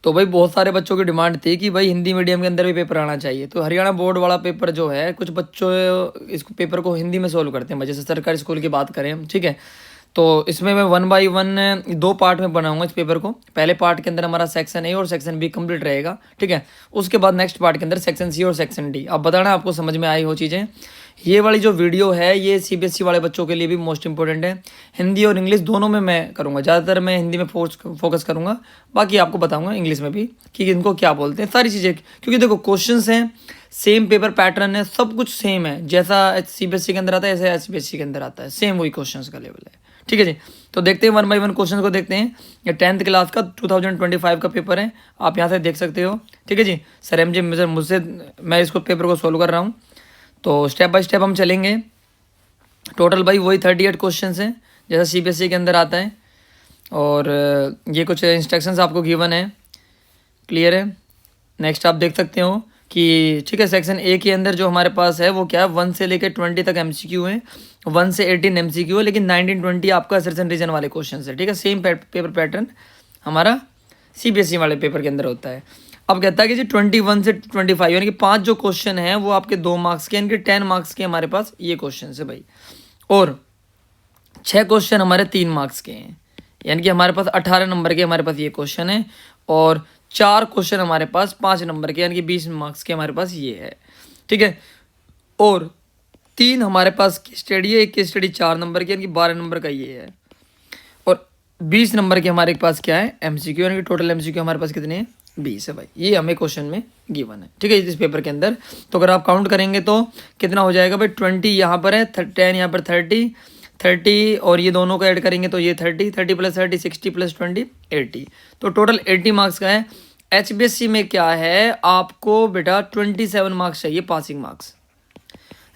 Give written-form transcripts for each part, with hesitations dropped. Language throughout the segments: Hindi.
तो भाई बहुत सारे बच्चों की डिमांड थी कि भाई हिंदी मीडियम के अंदर भी पेपर आना चाहिए, तो हरियाणा बोर्ड वाला पेपर जो है कुछ बच्चों इस पेपर को हिंदी में सोल्व करते हैं। जैसे सरकारी स्कूल की बात करें हम, ठीक है, तो इसमें मैं 1 बाई 1 दो पार्ट में बनाऊंगा इस पेपर को। पहले पार्ट के अंदर हमारा सेक्शन ए और सेक्शन बी कंप्लीट रहेगा, ठीक है। उसके बाद नेक्स्ट पार्ट के अंदर सेक्शन सी और सेक्शन डी। अब बताना आपको समझ में आई हो चीज़ें। ये वाली जो वीडियो है ये सीबीएसई वाले बच्चों के लिए भी मोस्ट इंपॉर्टेंट है। हिंदी और इंग्लिश दोनों में मैं करूँगा, ज़्यादातर मैं हिंदी में फोकस करूँगा, बाकी आपको बताऊँगा इंग्लिश में भी कि इनको क्या बोलते हैं सारी चीज़ें। क्योंकि देखो क्वेश्चंस हैं, सेम पेपर पैटर्न है, सब कुछ सेम है, जैसा सीबीएसई के अंदर आता है ऐसे एचबीएसई के अंदर आता है, सेम वही क्वेश्चन का लेवल है, ठीक है जी। तो देखते हैं 1 बाई 1 क्वेश्चन को देखते हैं। ये 10th क्लास का 2025 का पेपर है, आप यहाँ से देख सकते हो, ठीक है जी। सर एम जी मुझसे मैं इसको पेपर को सोल्व कर रहा हूँ, तो स्टेप बाय स्टेप हम चलेंगे। टोटल भाई वही 38 क्वेश्चन हैं जैसा सीबीएसई के अंदर आता है, और ये कुछ इंस्ट्रक्शंस आपको गिवन है, क्लियर है। नेक्स्ट आप देख सकते हो कि ठीक है, सेक्शन ए के अंदर जो हमारे पास है वो क्या है, 1 से लेकर 20 तक एमसीक्यू है, 1 से 18 एमसीक्यू है, लेकिन 19-20 आपका असर्शन रीजन वाले क्वेश्चन है, ठीक है। सेम पेपर पैटर्न हमारा सीबीएसई वाले पेपर के अंदर होता है। अब कहता है कि जी 21 से 25 यानी कि 5 जो क्वेश्चन हैं वो आपके 2 मार्क्स के, यानी कि 10 मार्क्स के हमारे पास ये क्वेश्चन है भाई, और 6 क्वेश्चन हमारे 3 मार्क्स के हैं, यानी कि हमारे पास 18 नंबर के हमारे पास ये क्वेश्चन है, और 4 क्वेश्चन हमारे पास 5 नंबर के यानी कि 20 मार्क्स के हमारे पास ये है, ठीक है। और 3 हमारे पास केस स्टडी है, एक केस स्टडी 4 नंबर की यानी कि 12 नंबर का ये है, और 20 नंबर के हमारे पास क्या है, एमसीक्यू, यानी कि टोटल एमसीक्यू हमारे पास कितने हैं, 20 है भाई। ये हमें क्वेश्चन में गिवन है, ठीक है, इस पेपर के अंदर। तो अगर आप काउंट करेंगे तो कितना हो जाएगा भाई, 20 यहाँ पर है, 10 यहाँ पर, 30 और ये दोनों को ऐड करेंगे तो ये 30 प्लस 30 60 प्लस 20 80, तो टोटल 80 मार्क्स का है। एचबीएससी में क्या है, आपको बेटा 27 मार्क्स चाहिए पासिंग मार्क्स।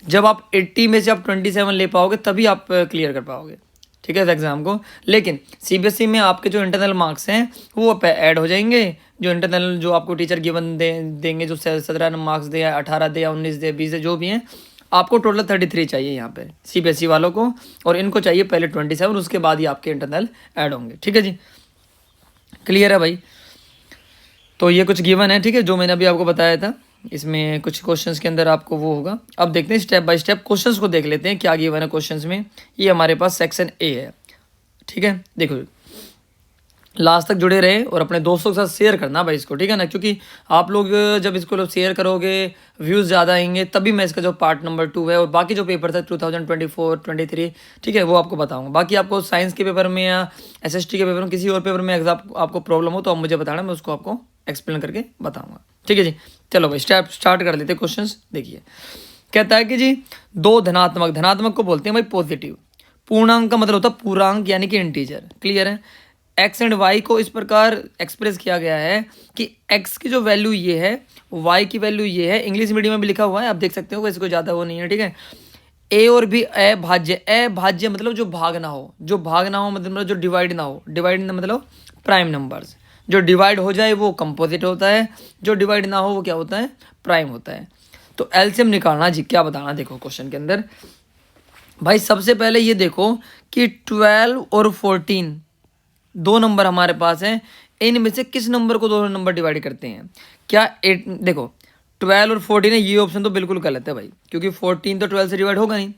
जब आप 80 में से आप 27 ले पाओगे तभी आप क्लियर कर पाओगे, ठीक है, इस एग्ज़ाम को। लेकिन सीबीएसई में आपके जो इंटरनल मार्क्स हैं वो ऐड हो जाएंगे, जो इंटरनल जो आपको टीचर गिवन देंगे, जो 17 मार्क्स दे या 18 दे या 19 दे 20 दे जो भी हैं, आपको टोटल 33 चाहिए यहाँ पे सीबीएसई वालों को, और इनको चाहिए पहले 27, उसके बाद ही आपके इंटरनल ऐड होंगे, ठीक है जी। क्लियर है भाई। तो ये कुछ गिवन है, ठीक है, जो मैंने अभी आपको बताया था। इसमें कुछ क्वेश्चंस के अंदर आपको वो होगा। अब देखते हैं स्टेप बाय स्टेप क्वेश्चंस को देख लेते हैं क्या गिवन है क्वेश्चंस में। ये हमारे पास सेक्शन ए है, ठीक है। देखो लास्ट तक जुड़े रहे और अपने दोस्तों के साथ शेयर करना भाई इसको, ठीक है ना, क्योंकि आप लोग जब इसको शेयर करोगे व्यूज़ ज़्यादा आएंगे तभी मैं इसका जो पार्ट नंबर 2 है और बाकी जो पेपर था 2024-23, ठीक है, वो आपको बताऊंगा। बाकी आपको साइंस के पेपर में या एसएसटी के पेपर में किसी और पेपर में एग्जाम आपको प्रॉब्लम हो तो आप मुझे बताना, मैं उसको आपको एक्सप्लेन करके बताऊँगा, ठीक है जी। चलो भाई स्टार्ट कर लेते क्वेश्चन। देखिए कहता है कि जी 2 धनात्मक को बोलते हैं भाई पॉजिटिव। पूर्णांक का मतलब होता है पूर्णांक यानी कि इंटीजर, क्लियर है। एक्स एंड वाई को इस प्रकार एक्सप्रेस किया गया है कि एक्स की जो वैल्यू ये है, वाई की वैल्यू ये है। इंग्लिश मीडियम में भी लिखा हुआ है, आप देख सकते हो, इसको ज़्यादा वो नहीं है, ठीक है। ए और बी अभाज्य मतलब जो भाग ना हो, मतलब जो डिवाइड ना हो। डिवाइड मतलब प्राइम नंबर्स, जो डिवाइड हो जाए वो कंपोजिट होता है, जो डिवाइड ना हो वो क्या होता है, प्राइम होता है। तो एलसीएम निकालना जी, क्या बताना, देखो क्वेश्चन के अंदर भाई सबसे पहले ये देखो कि 12 और 14 दो नंबर हमारे पास हैं, इनमें से किस नंबर को दोनों नंबर डिवाइड करते हैं। क्या 8, देखो 12 और 14 है, ये ऑप्शन तो बिल्कुल गलत है भाई, क्योंकि 14 तो 12 से डिवाइड होगा नहीं,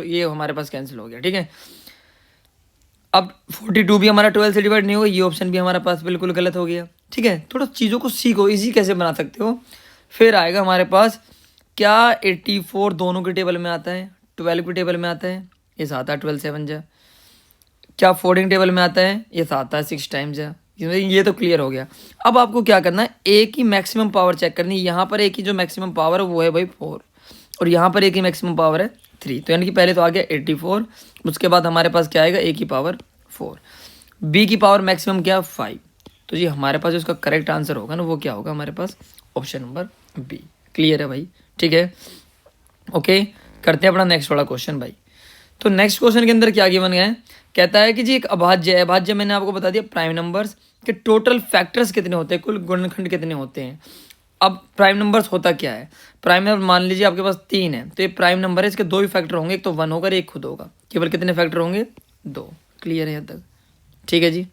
ये हमारे पास कैंसिल हो गया, ठीक है। अब 42 भी हमारा 12 से डिवाइड नहीं होगा, ये ऑप्शन भी हमारे पास बिल्कुल गलत हो गया, ठीक है। थोड़ा चीज़ों को सीखो, इजी कैसे बना सकते हो। फिर आएगा हमारे पास क्या 84 दोनों के टेबल में आता है, 12 के टेबल में आता है, ये आता है 12 7 जा। क्या 14 टेबल में आता है, ये आता है 6 टाइम्स जा। ये तो क्लियर हो गया। अब आपको क्या करना है, ए की मैक्सिमम पावर चेक करनी है। यहाँ पर ए की जो मैक्सिमम पावर है वो है भाई 4, और यहाँ पर ए की मैक्सिमम पावर है 3, तो यानी कि पहले तो आ गया 84, उसके बाद हमारे पास क्या आएगा, ए की पावर 4, बी की पावर मैक्सिमम क्या 5। तो जी हमारे पास उसका करेक्ट आंसर होगा ना, वो क्या होगा हमारे पास, ऑप्शन नंबर बी। क्लियर है भाई, ठीक है, ओके। करते हैं अपना नेक्स्ट वाला क्वेश्चन भाई। तो नेक्स्ट क्वेश्चन के अंदर क्या गिवन है, कहता है कि जी एक अभाज्य मैंने आपको बता दिया प्राइम नंबर्स के टोटल फैक्टर्स कितने होते हैं, कुल गुणनखंड कितने होते हैं। अब प्राइम नंबर्स होता क्या है, प्राइम नंबर मान लीजिए आपके पास 3 है, तो ये प्राइम नंबर है, इसके 2 ही फैक्टर होंगे, एक तो 1 होगा एक खुद होगा। केवल कितने फैक्टर होंगे, 2। क्लियर है यहाँ तक, ठीक है जी,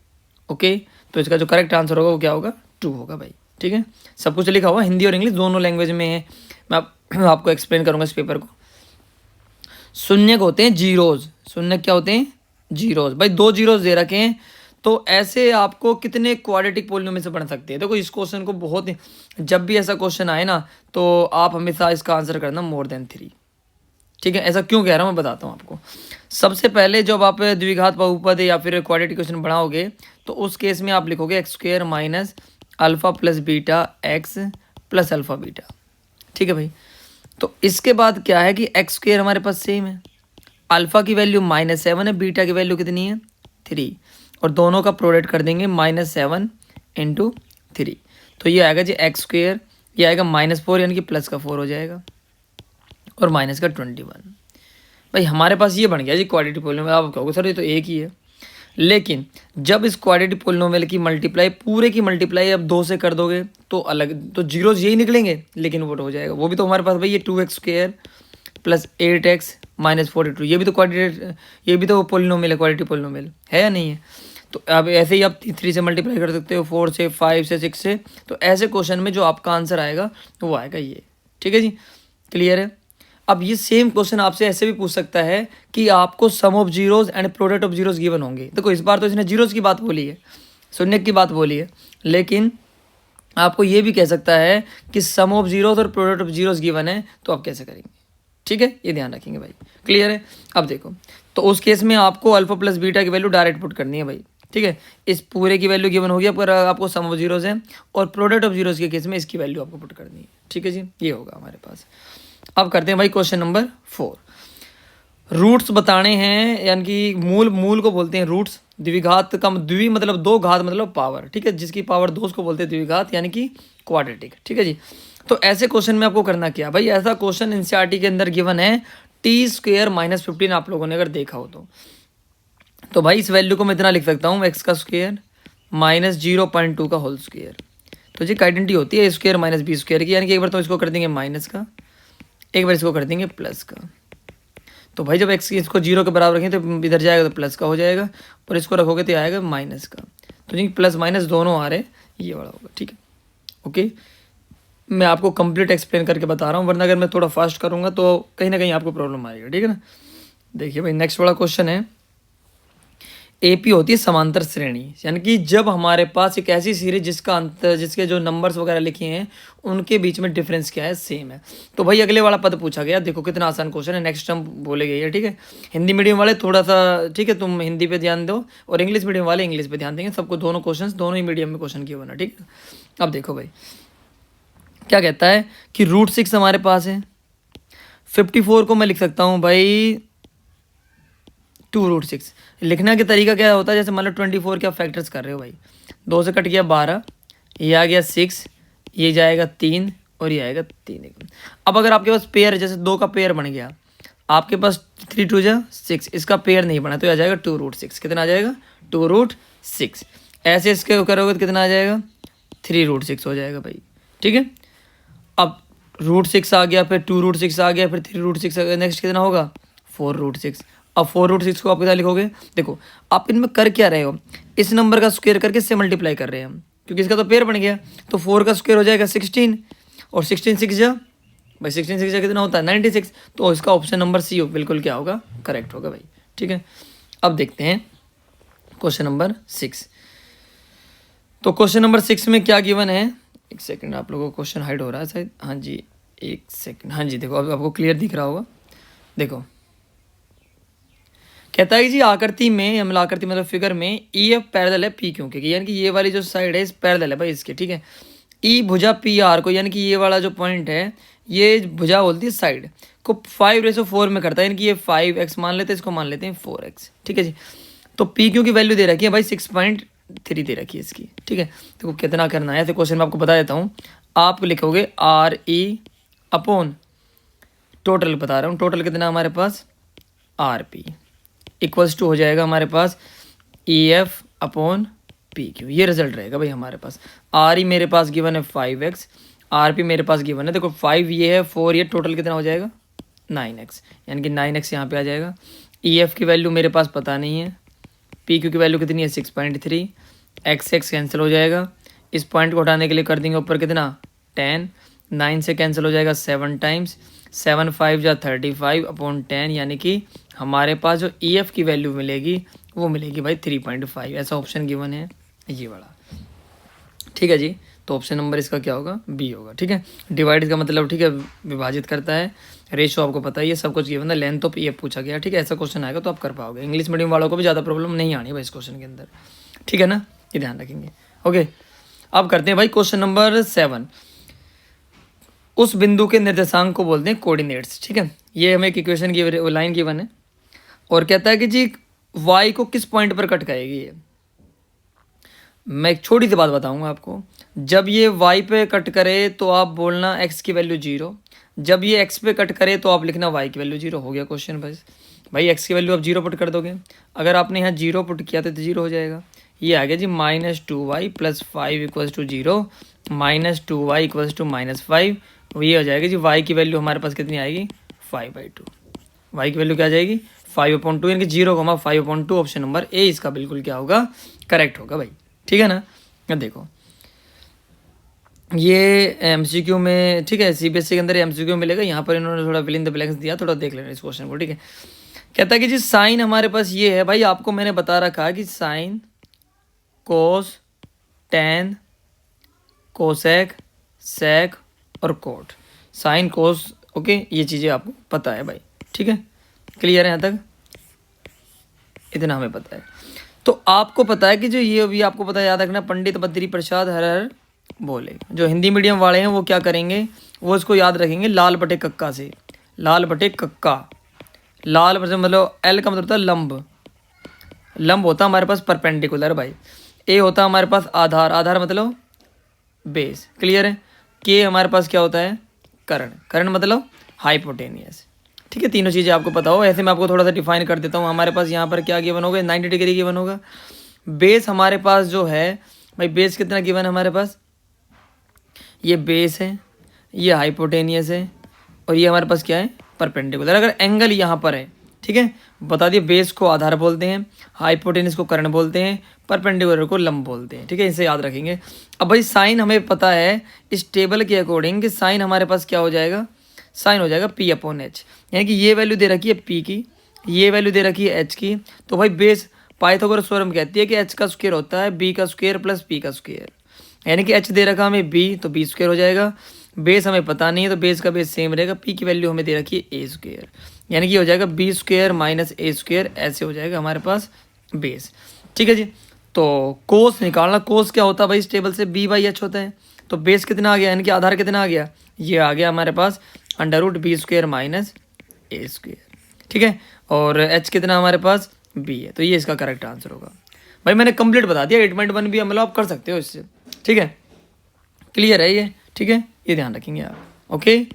ओके। तो इसका जो करेक्ट आंसर होगा वो क्या होगा, 2 होगा भाई, ठीक है। सब कुछ लिखा हुआ हिंदी और इंग्लिश दोनों लैंग्वेज में है। मैं आपको एक्सप्लेन करूँगा इस पेपर को। शून्य को होते हैं जीरोज, शून्य क्या होते हैं? जीरोज। भाई 2 जीरोज दे रखे हैं, तो ऐसे आपको कितने क्वाड्रेटिक पोलिनोमियल से बन सकते हैं? देखो इस क्वेश्चन को बहुत ही, जब भी ऐसा क्वेश्चन आए ना तो आप हमेशा इसका आंसर करना मोर देन 3, ठीक है। ऐसा क्यों कह रहा हूँ मैं बताता हूँ आपको। सबसे पहले जब आप द्विघात बहुपद या फिर क्वाड्रेटिक क्वेश्चन बनाओगे तो उस केस में आप लिखोगे x square minus alpha plus beta x plus alpha beta, ठीक है भाई। तो इसके बाद क्या है कि एक्स स्क्वायर हमारे पास सेम है, अल्फा की वैल्यू -7 है, बीटा की वैल्यू कितनी है? 3, और दोनों का प्रोडक्ट कर देंगे -7 × 3, तो ये आएगा जी एक्स स्क्वायर, ये आएगा -4 यानी कि प्लस का 4 हो जाएगा, और माइनस का 21। भाई हमारे पास ये बन गया जी क्वाड्रेटिक पोलिनोमियल। आप कहोगे सर ये तो एक ही है, लेकिन जब इस क्वाड्रेटिक पोलिनोमियल की मल्टीप्लाई, पूरे की मल्टीप्लाई अब 2 से कर दोगे तो अलग, तो जीरोज यही निकलेंगे, लेकिन वो हो जाएगा। वो भी तो हमारे पास भाई ये 2x square plus 8x minus 42, ये भी तो क्वाड्रेटिक, ये भी तो पोलिनोमियल है, क्वाड्रेटिक पोलिनोमियल है या नहीं है? तो अब ऐसे ही आप 3 से मल्टीप्लाई कर सकते हो, 4 से, 5 से, 6 से। तो ऐसे क्वेश्चन में जो आपका आंसर आएगा वो आएगा ये, ठीक है जी, क्लियर है। अब ये सेम क्वेश्चन आपसे ऐसे भी पूछ सकता है कि आपको sum of zeros and product of zeros given होंगे। देखो इस बार तो इसने जीरोज की बात बोली है, शून्य की बात बोली है, लेकिन आपको ये भी कह सकता है कि सम ऑफ जीरोज और प्रोडक्ट ऑफ जीरोज गिवन है, तो आप कैसे करेंगे, ठीक है, ये ध्यान रखेंगे भाई, क्लियर है। अब देखो, तो उस केस में आपको अल्फा प्लस बीटा की वैल्यू डायरेक्ट पुट करनी है भाई, ठीक है। इस पूरे की वैल्यू गिवन होगी, पर आपको सम ऑफ जीरोज है, और प्रोडक्ट ऑफ जीरोज के केस में इसकी वैल्यू आपको पुट करनी है, ठीक है जी, ये होगा हमारे पास। अब करते हैं भाई क्वेश्चन नंबर 4। रूट्स बताने हैं, यानी कि मूल को बोलते हैं रूट्स। द्विघात का द्वि मतलब 2, घात मतलब पावर, ठीक है, जिसकी पावर 2 उसको बोलते हैं द्विघात, यानी कि क्वाड्रेटिक, ठीक है जी। तो ऐसे क्वेश्चन में आपको करना क्या भाई, ऐसा क्वेश्चन एनसीईआरटी के अंदर गिवन है t² -15, आप लोगों ने अगर देखा हो तो भाई इस वैल्यू को मैं इतना लिख सकता हूँ, एक्स का स्क्वायर माइनस 0.2 का होल स्क्वायर। तो जी आइडेंटिटी होती है स्क्वायर माइनस बी स्क्वायर की, यानी कि एक बार तो इसको कर देंगे माइनस का, एक बार इसको कर देंगे प्लस का। तो भाई जब एक्स इसको 0 के बराबर रखें तो इधर जाएगा तो प्लस का हो जाएगा, और इसको रखोगे तो आएगा माइनस का। तो जी प्लस माइनस दोनों आ रहे, ये वाला होगा, ठीक है, ओके। मैं आपको कंप्लीट एक्सप्लेन करके बता रहा हूँ, वरना अगर मैं थोड़ा फास्ट करूँगा तो कहीं ना कहीं आपको प्रॉब्लम आएगा, ठीक है ना। देखिए भाई नेक्स्ट वाला क्वेश्चन है, एपी होती है समांतर श्रेणी, यानी कि जब हमारे पास एक ऐसी सीरीज जिसका अंतर, जिसके जो नंबर्स वगैरह लिखे हैं उनके बीच में डिफरेंस क्या है, सेम है। तो भाई अगले वाला पद पूछा गया, देखो कितना आसान क्वेश्चन है, नेक्स्ट टर्म बोले गए, ठीक है। हिंदी मीडियम वाले थोड़ा सा, ठीक है, तुम हिंदी पे ध्यान दो, और इंग्लिश मीडियम वाले इंग्लिश पे ध्यान देंगे, सबको दोनों क्वेश्चन दोनों ही मीडियम में क्वेश्चन किए होना, ठीक है। अब देखो भाई क्या कहता है कि √6 हमारे पास है, 54 को मैं लिख सकता हूँ भाई 2√6। लिखने का तरीका क्या होता है, जैसे मान लो 24 के आप फैक्टर्स कर रहे हो भाई, 2 से कट गया 12, ये आ गया 6, ये जाएगा 3, और ये आएगा 3। अब अगर आपके पास पेयर, जैसे 2 का पेयर बन गया, आपके पास 3 2 जा 6, इसका पेयर नहीं बना तो आ जाएगा 2√6। कितना आ जाएगा? 2√6। ऐसे इसके करोगे तो कितना आ जाएगा? 3√6 हो जाएगा भाई, ठीक है। अब √6 आ गया, फिर 2√6 आ गया, फिर 3√6 आ गया, नेक्स्ट कितना होगा? 4√6। अब 4√6 को आप कितना लिखोगे? देखो आप इनमें कर क्या रहे हो, इस नंबर का स्क्वायर करके इससे मल्टीप्लाई कर रहे हैं हम, क्योंकि इसका तो पेयर बन गया। तो 4 का स्क्वायर हो जाएगा 16, और 16 6 जा भाई, 16 6 जा कितना होता है? 96। तो इसका ऑप्शन नंबर सी हो, बिल्कुल क्या होगा? करेक्ट होगा भाई, ठीक है। अब देखते हैं क्वेश्चन नंबर 6। तो क्वेश्चन नंबर 6 में क्या गिवन है, एक सेकंड, आप लोगों को क्वेश्चन हाइड हो रहा है शायद, हाँ जी एक सेकंड, हाँ जी देखो अब आपको क्लियर दिख रहा होगा। देखो कहता है कि जी आकृति में, मतलब आकृति मतलब फिगर में ई एफ पैरेलल है पी क्यों, क्योंकि यानी कि ये वाली जो साइड है इस पैरेलल है भाई इसके, ठीक है। ई भुजा पी आर को, यानी कि ये वाला जो पॉइंट है ये भुजा बोलती है साइड को 5/4 में करता है, यानी कि ये 5x मान लेते हैं, इसको मान लेते हैं 4x, ठीक है जी। तो पी क्यू की वैल्यू दे रखी है भाई 6.3 दे रखी है इसकी, ठीक है। तो कितना करना है, तो क्वेश्चन में आपको बता देता हूँ। आप लिखोगे RE अपॉन टोटल, बता रहा हूँ टोटल कितना हमारे पास RP इक्वल्स टू हो जाएगा हमारे पास EF अपॉन PQ। ये रिजल्ट रहेगा भाई हमारे पास। RE मेरे पास गिवन है 5x, RP मेरे पास गिवन है, देखो 5 ये है, 4 ये, टोटल कितना हो जाएगा 9x, यानी कि 9x यहाँ पे आ जाएगा। EF की वैल्यू मेरे पास पता नहीं है, PQ की वैल्यू कितनी है 6.3, x कैंसिल हो जाएगा, इस पॉइंट को हटाने के लिए कर देंगे ऊपर कितना 10, 9 से कैंसिल हो जाएगा 7 टाइम्स, 7 5 जा 35 अपॉन 10, यानी कि हमारे पास जो ई एफ की वैल्यू मिलेगी वो मिलेगी भाई 3.5। ऐसा ऑप्शन गिवन है ये वाला, ठीक है जी। तो ऑप्शन नंबर इसका क्या होगा, बी होगा, ठीक है। डिवाइड का मतलब ठीक है विभाजित करता है, रेशो आपको पता ही है, सब कुछ गिवन है, लेंथ ऑफ ईएफ पूछा गया, ठीक है। ऐसा क्वेश्चन आएगा तो आप कर पाओगे, इंग्लिश मीडियम वालों को भी ज़्यादा प्रॉब्लम नहीं आनी भाई इस क्वेश्चन के अंदर, ठीक है ना, ये ध्यान रखेंगे। ओके, अब करते हैं भाई क्वेश्चन नंबर 7। उस बिंदु के निर्देशांक को बोलते हैं कोऑर्डिनेट्स, ठीक है। ये हमें एक इक्वेशन की लाइन गिवन है और कहता है कि जी वाई को किस पॉइंट पर कट करेगी ये। मैं एक छोटी सी बात बताऊंगा आपको, जब ये y पे कट करे तो आप बोलना x की वैल्यू 0, जब ये x पे कट करे तो आप लिखना y की वैल्यू 0। हो गया क्वेश्चन भाई x की वैल्यू आप 0 पुट कर दोगे, अगर आपने यहाँ 0 पुट किया तो 0 हो जाएगा। ये आ गया जी -2y + 5 = 0, -2y = -5। ये हो जाएगा जी y की वैल्यू हमारे पास कितनी आएगी 5/2। y की वैल्यू क्या आ जाएगी 5/2, यानी कि 0, 5/2। ऑप्शन नंबर ए इसका बिल्कुल क्या होगा, करेक्ट होगा भाई, ठीक है ना। अब देखो ये एमसीक्यू में, ठीक है, सीबीएसई के अंदर एमसीक्यू मिलेगा, यहाँ पर इन्होंने थोड़ा फिल इन द ब्लैंक्स दिया, थोड़ा देख लेना इस क्वेश्चन को, ठीक है। कहता है कि जी साइन हमारे पास ये है भाई, आपको मैंने बता रखा है कि साइन, कोस, टेन, कोसेक, सेक और कोट। साइन, कोस, ओके, ये चीज़ें आपको पता है भाई, ठीक है, क्लियर है यहाँ तक, इतना हमें पता है। तो आपको पता है कि जो ये भी आपको पता है, याद रखना, पंडित बद्री प्रसाद हर हर बोले। जो हिंदी मीडियम वाले हैं वो क्या करेंगे, वो इसको याद रखेंगे लाल बटे कक्का से, लाल बटे कक्का। लाल मतलब एल का मतलब होता है लंब, लंब होता है हमारे पास परपेंडिकुलर भाई। ए होता है हमारे पास आधार, आधार मतलब बेस, क्लियर है। के हमारे पास क्या होता है कर्ण, कर्ण मतलब हाइपोटेनियस, ठीक है। तीनों चीज़ें आपको पता हो। ऐसे मैं आपको थोड़ा सा डिफाइन कर देता हूँ। हमारे पास यहाँ पर क्या गिवन होगा 90 डिग्री गिवन होगा। बेस हमारे पास जो है भाई, बेस कितना गिवन है हमारे पास, ये बेस है, ये हाइपोटेनियस है और ये हमारे पास क्या है परपेंडिकुलर। अगर एंगल यहाँ पर है, ठीक है, बता दिए, बेस को आधार बोलते हैं, हाइपोटेनियस को कर्ण बोलते हैं, परपेंडिकुलर को लंब बोलते हैं, ठीक है, इसे याद रखेंगे। अब भाई साइन हमें पता है इस टेबल के अकॉर्डिंग कि साइन हमारे पास क्या हो जाएगा, साइन हो जाएगा P/H, यानी कि ये वैल्यू दे रखी है P की, ये वैल्यू दे रखी है H की। तो भाई बेस पाइथागोरस थ्योरम कहती है कि H का स्क्वायर होता है B का स्क्वायर + P का स्क्वायर, यानी कि H दे रखा हमें B तो B स्क्वायर हो जाएगा। बेस हमें पता नहीं है तो बेस का बेस सेम रहेगा, P की वैल्यू हमें दे रखी है A स्क्वायर, यानी कि हो जाएगा B स्क्वायर - A स्क्वायर, ऐसे हो जाएगा हमारे पास बेस, ठीक है जी। तो कोस निकालना, कोस क्या होता है भाई इस टेबल से B/H होता है। तो बेस कितना आ गया, यानी कि आधार कितना आ गया, ये आ गया हमारे पास √B² - A स्क्वायर, ठीक है। और H कितना हमारे पास B है, तो ये इसका करेक्ट आंसर होगा भाई। मैंने कंप्लीट बता दिया, 8.1 भी मतलब आप कर सकते हो इससे, ठीक है, क्लियर है ये, ठीक है, ये ध्यान रखेंगे आप। ओके,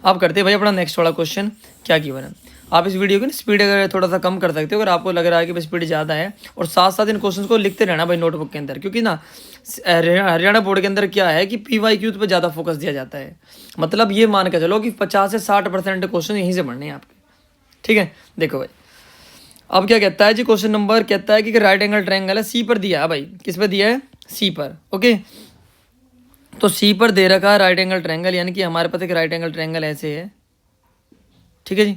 आप करते हैं भाई अपना नेक्स्ट वाला क्वेश्चन क्या गिवन है। आप इस वीडियो की स्पीड अगर थोड़ा सा कम कर सकते हो, अगर आपको लग रहा है कि भाई स्पीड ज़्यादा है, और साथ साथ इन क्वेश्चंस को लिखते रहना भाई नोटबुक के अंदर, क्योंकि ना हरियाणा बोर्ड के अंदर क्या है कि PYQ पे ज़्यादा फोकस दिया जाता है। मतलब ये मान के चलो कि 50 से 60% क्वेश्चन यहीं से बढ़ने हैं आपके, ठीक है। देखो भाई अब क्या कहता है जी, क्वेश्चन नंबर कहता है कि राइट एंगल ट्रायंगल है, सी पर दिया है भाई, किस पर दिया है, सी पर, ओके। तो सी पर दे रखा है राइट एंगल ट्रायंगल, यानी कि हमारे पास एक राइट एंगल ट्रायंगल ऐसे है, ठीक है जी।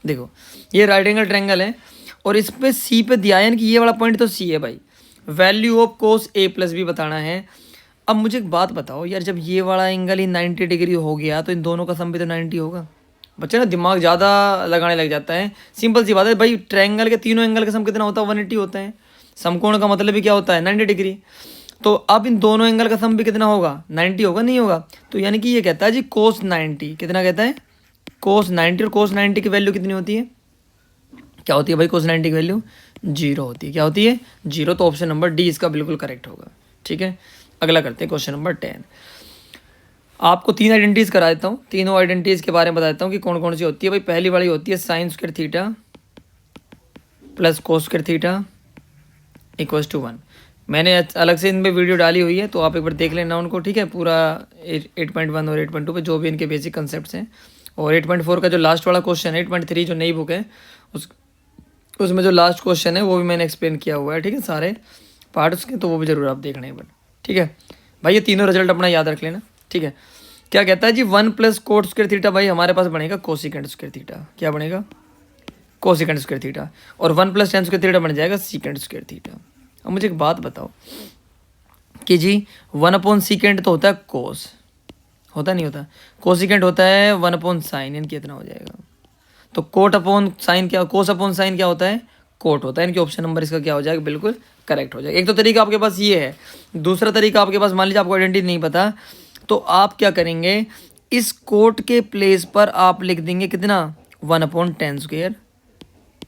देखो ये राइट एंगल ट्रायंगल है और इस पे सी पे दिया है, यानी कि ये वाला पॉइंट तो सी है भाई। Value of cos A + B बताना है। अब मुझे एक बात बताओ यार, जब ये वाला एंगल ही 90 डिग्री हो गया तो इन दोनों का सम भी तो 90 होगा। बच्चे ना दिमाग ज़्यादा लगाने लग जाता है, सिंपल सी बात है भाई, ट्रायंगल के तीनों एंगल का सम कितना होता है 180 होता है। समकोण का मतलब भी क्या होता है 90 डिग्री। तो अब इन दोनों एंगल का सम भी कितना होगा 90 होगा, नहीं होगा। तो यानी कि ये कहता है जी कोस 90, कितना कहता है कोस 90, और कोस 90 की वैल्यू कितनी होती है, क्या होती है भाई, कोस 90 की वैल्यू 0 होती है। क्या होती है 0, तो ऑप्शन नंबर डी इसका बिल्कुल करेक्ट होगा, ठीक है। अगला करते हैं क्वेश्चन नंबर 10। आपको 3 आइडेंटिटीज करा देता हूँ, तीनों आइडेंटिटीज के बारे में बता देता हूँ कि कौन कौन सी होती है भाई। पहली वाली होती है sin² थीटा + cos² थीटा = 1। मैंने अलग से इनमें वीडियो डाली हुई है, तो आप एक बार देख लेना उनको, ठीक है, पूरा 8.1 और 8.2 पे जो भी इनके बेसिक कंसेप्ट हैं। और 8.4 का जो लास्ट वाला क्वेश्चन है, 8.3 जो नई बुक है उसमें जो लास्ट क्वेश्चन है वो भी मैंने एक्सप्लेन किया हुआ है, ठीक है, सारे पार्ट उसके, तो वो भी जरूर आप देखना एक बार, ठीक है भाई। ये तीनों रिजल्ट अपना याद रख लेना, ठीक है। क्या कहता है जी, 1 प्लस कोट स्क्वायर थीटा भाई हमारे पास बनेगा कोसिकेंट स्क्वायर थीटा। क्या बनेगा? Cosecant square theta. और 1 प्लस टेन स्क्वायर थीटा बन जाएगा सीकेंट स्क्वायर थीटा। अब मुझे एक बात बताओ कि जी 1 सीकेंट तो होता है कोस, होता नहीं होता? कोसिकेंट होता है 1 साइन, यानी कितना हो जाएगा? तो कोट अपॉन साइन क्या, कोस अपॉन साइन क्या होता है? कोट होता है। इनके ऑप्शन नंबर इसका क्या हो जाएगा? बिल्कुल करेक्ट हो जाएगा। एक तो तरीका आपके पास ये है, दूसरा तरीका आपके पास, मान लीजिए आपको आइडेंटिटी नहीं पता, तो आप क्या करेंगे, इस कोट के प्लेस पर आप लिख देंगे कितना, 1/10 स्क्वायर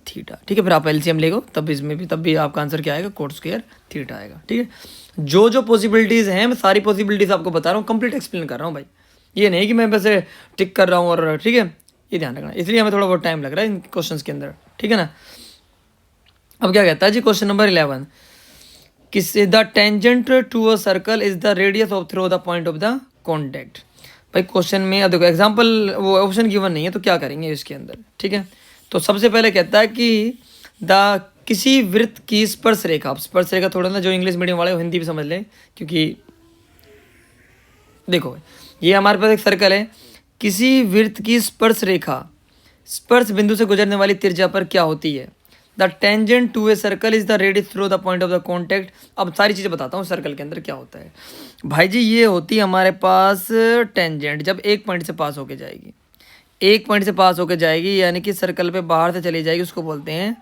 थीटा, ठीक है। फिर आप एलसीएम लेगो, तब इसमें भी, तब भी आपका आंसर क्या आएगा? कोट स्क्वायर थीटा आएगा, ठीक है। जो जो पॉसिबिलिटीज़ हैं, मैं सारी पॉसिबिलिटीज़ आपको बता रहा हूँ, कंप्लीट एक्सप्लेन कर रहा हूँ भाई। ये नहीं कि मैं वैसे टिक कर रहा हूँ और, ठीक है, ये ध्यान रखना, इसलिए हमें थोड़ा बहुत टाइम लग रहा है इन क्वेश्चंस के अंदर, ठीक है ना। अब क्या कहता है जी क्वेश्चन नंबर 11, किस the tangent to a circle is the radius of through the point of the contact. भाई क्वेश्चन में, अब देखो एग्जांपल वो ऑप्शन गिवन नहीं है, तो क्या करेंगे इसके अंदर, ठीक है। तो सबसे पहले कहता है कि द किसी वृत्त की स्पर्श रेखा, स्पर्श रेखा थोड़ा ना, जो इंग्लिश मीडियम वाले हिंदी भी समझ लें, क्योंकि देखो ये हमारे पास एक सर्कल है, किसी वृत्त की स्पर्श रेखा स्पर्श बिंदु से गुजरने वाली त्रिज्या पर क्या होती है? The tangent to a circle is the radius through the point of the contact. अब सारी चीज़ें बताता हूँ सर्कल के अंदर क्या होता है भाई जी। ये होती है हमारे पास टेंजेंट, जब एक पॉइंट से पास होके जाएगी, एक पॉइंट से पास होके जाएगी, यानी कि सर्कल पे बाहर से चली जाएगी, उसको बोलते हैं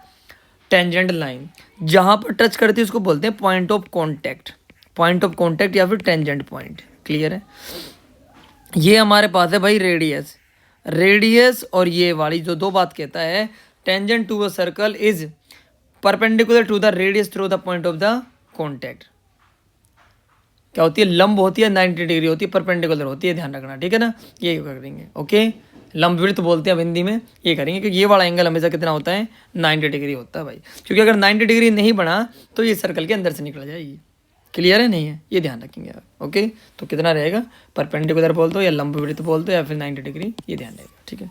टेंजेंट लाइन। जहाँ पर टच करती है उसको बोलते हैं point of contact, point of contact या फिर टेंजेंट पॉइंट। क्लियर है? ये हमारे पास है भाई रेडियस, रेडियस और ये वाली जो दो बात कहता है, tangent to a circle is perpendicular to the radius through the point of the contact. क्या होती है? लंब होती है, 90 डिग्री होती है, परपेंडिकुलर होती है, ध्यान रखना, ठीक है ना। ये करेंगे, ओके। लंब वृत्त बोलते हैं अब हिंदी में, ये करेंगे, क्योंकि ये वाला एंगल हमेशा कितना होता है? 90 डिग्री होता है भाई, क्योंकि अगर 90 डिग्री नहीं बना तो ये सर्कल के अंदर से निकल जाएगी। क्लियर है? नहीं है? ये ध्यान रखेंगे आप, ओके। तो कितना रहेगा? परपेंडिकुलर बोल दो या लंब वृत्त बोल दो या फिर 90 डिग्री, ये ध्यान रहेगा, ठीक है।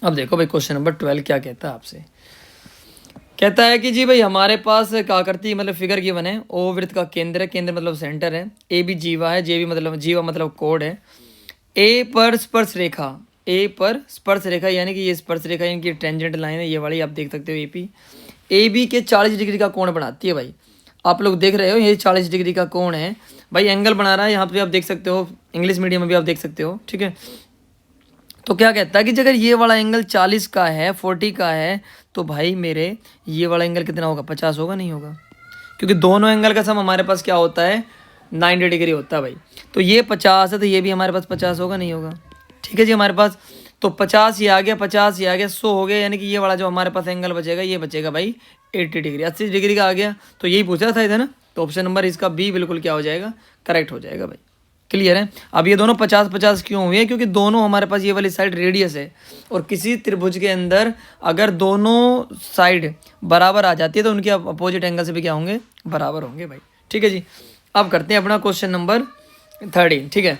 अब देखो भाई क्वेश्चन नंबर 12 क्या कहता है आपसे। कहता है कि जी भाई हमारे पास क्या करती है, मतलब फिगर गिवन है, ओ वृत्त का केंद्र है, केंद्र मतलब सेंटर है, ए भी जीवा है, जे भी मतलब जीवा मतलब कोड है, ए पर स्पर्श रेखा, ए पर स्पर्श रेखा यानी कि ये स्पर्श रेखा इनकी टेंजेंट लाइन है, ये वाली आप देख सकते हो, एपी ए बी के 40 डिग्री का कोण बनाती है भाई। आप लोग देख रहे हो ये 40 डिग्री का कोण है भाई, एंगल बना रहा है, यहाँ पे आप देख सकते हो, इंग्लिश मीडियम में भी आप देख सकते हो, ठीक है। तो क्या कहता है कि अगर ये वाला एंगल 40 का है, 40 का है, तो भाई मेरे ये वाला एंगल कितना होगा? 50 होगा, नहीं होगा? क्योंकि दोनों एंगल का सम हमारे पास क्या होता है? 90 डिग्री होता है भाई। तो ये 50 है, तो ये भी हमारे पास 50 होगा, नहीं होगा? ठीक है जी, हमारे पास तो 50 ये आ गया, 50 ये आ गया, 100 हो गया, यानी कि ये वाला जो हमारे पास एंगल बचेगा, ये बचेगा भाई 80 डिग्री, 80 डिग्री का आ गया। तो यही पूछा था इधर ना, तो ऑप्शन नंबर इसका बी बिल्कुल क्या हो जाएगा? करेक्ट हो जाएगा भाई। क्लियर है? अब ये दोनों 50-50 क्यों हुए? क्योंकि दोनों हमारे पास ये वाली साइड रेडियस है, और किसी त्रिभुज के अंदर अगर दोनों साइड बराबर आ जाती है तो उनके अपोजिट एंगल से भी क्या होंगे? बराबर होंगे भाई। ठीक है जी, अब करते हैं अपना क्वेश्चन नंबर 13। ठीक है,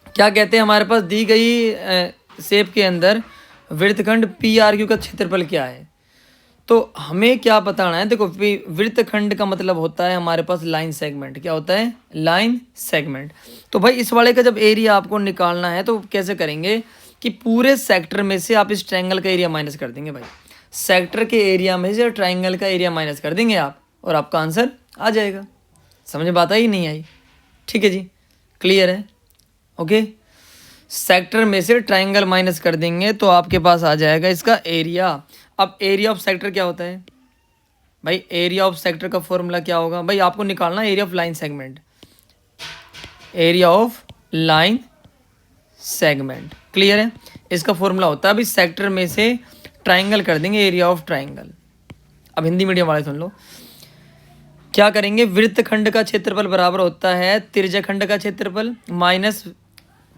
क्या कहते हैं, हमारे पास दी गई शेप के अंदर वृत्तखंड पी आर क्यू का क्षेत्रफल क्या है? तो हमें क्या बताना है? देखो, वृत्तखंड का मतलब होता है हमारे पास लाइन सेगमेंट। क्या होता है? Line segment. तो भाई इस वाले का जब एरिया आपको निकालना है तो कैसे करेंगे कि पूरे सेक्टर में से आप इस ट्रायंगल का एरिया माइनस कर देंगे भाई। सेक्टर के एरिया में से ट्रायंगल का एरिया माइनस कर देंगे आप, और आपका आंसर आ जाएगा। समझ में बात आई नहीं आई? ठीक है जी, क्लियर है? ओके, सेक्टर में से ट्रायंगल माइनस कर देंगे तो आपके पास आ जाएगा इसका एरिया। अब एरिया ऑफ सेक्टर क्या होता है भाई? एरिया ऑफ सेक्टर का फॉर्मूला क्या होगा भाई? आपको निकालना area of line segment, area of line segment. Clear है? इसका फॉर्मूला होता है अभी सेक्टर में से ट्रायंगल कर देंगे, एरिया ऑफ ट्रायंगल। अब हिंदी मीडियम वाले सुन लो, क्या करेंगे? वृत्तखंड का क्षेत्रफल बराबर होता है त्रिज्याखंड का क्षेत्रफल माइनस